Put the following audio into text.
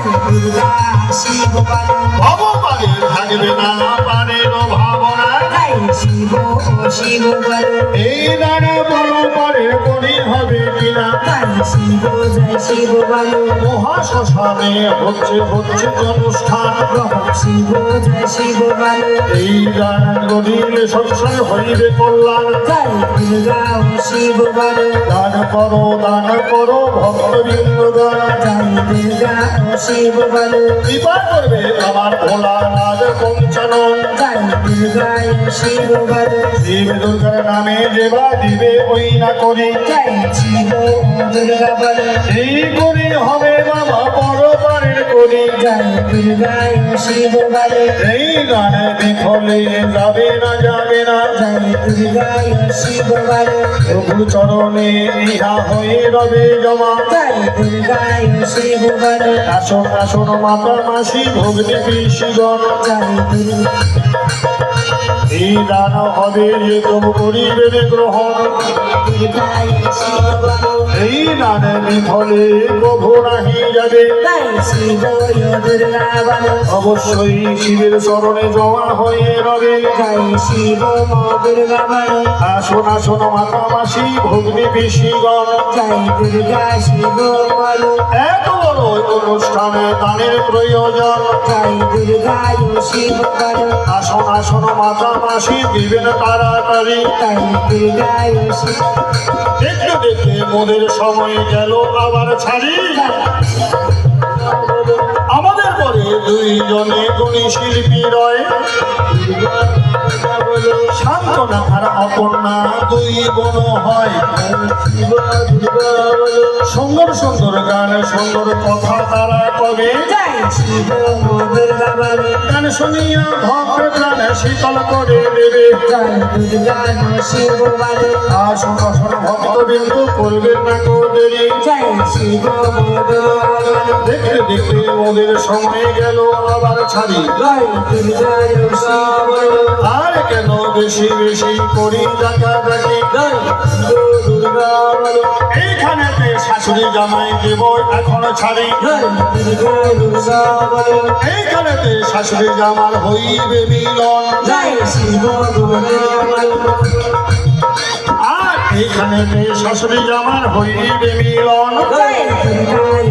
দুর্গা শিব বলো ভবপারে থাকবে না পারের ভাবনা শিব শিব বলো এই দানা বড় পারে করি হবে কিনা শিব জয় শিব বলো মহাশ্মশানে হচ্ছে অনুষ্ঠান শিব জয় শিব বলো এই গান গড়িলে সংসার হইবে কল্যাণ জয় দুর্গা শিব বলো দান করো ভক্তবৃন্দ গান জয় দুর্গা শিব বলো কৃপা করবে আমার ভোলানাথ পঞ্চানন জয় দুর্গা শিব বলো শিব দুর্গার নামে দেবা দিবে ওই না করি জয় শিব দুর্গা বলো এই করি হবে বাবা বড় পারের করি জয় দুর্গা শিব বলো এই গানে বিফলে যাবে না জয় দুর্গা শিব বলো প্রভু চরণে ইহা হয়ে রবে জমা জয় দুর্গা শিব বলো আসন মাতা মাসি ভগ্নি কৃষিগণ জয় দুর্গা এই দান হবে যে প্রভু করিবে গ্রহণ শিব বলো এই দানে বিফলে প্রভু নাহি যাবে জয় শিব দুর্গা বলো অবশ্যই শিবের চরণে জমা হয়ে রবে জয় শিব দুর্গা বলো আসন মাতা মাসি ভগ্নি কৃষিগণ জয় দুর্গা শিব বলো এত বড় অনুষ্ঠানে দানের প্রয়োজন জয় দুর্গা শিব বলো আসন মাতা মাসি দিবেন তাড়াতাড়ি জয় দুর্গা শিব দেখতে মোদের সময় গেল আবার ছাড়ি আমাদের পরে দুইজনে গুণী শিল্পী রয় সান্ত্বনা আর অপর্ণা দুই বোন হয় সুন্দর গান সুন্দর কথা তারা কবে জয় শিব দুর্গা বলো গান শুনিয়া ভক্ত প্রাণ শীতল করে দেবে জয় দুর্গা শিব বলো আসন ভক্তবৃন্দ করবেন না কো দেরি জয় শিব দুর্গা দেখতে ওদের সময় গেল আবার ছাড়ি জয় দুর্গা শিব বলো আর কেন বেশি করি ডাকাডাকি জয় শিব দুর্গা বলো এইখানেতে শাশুড়ি জামাই দেব এখন ছাড়ি জয় দুর্গা বলো এইখানেতে শাশুড়ি জামার হইবে মিলন জয় শিব দুর্গা বলো আর এইখানেতে শাশুড়ি জামার হইবে মিলন জয় দুর্গা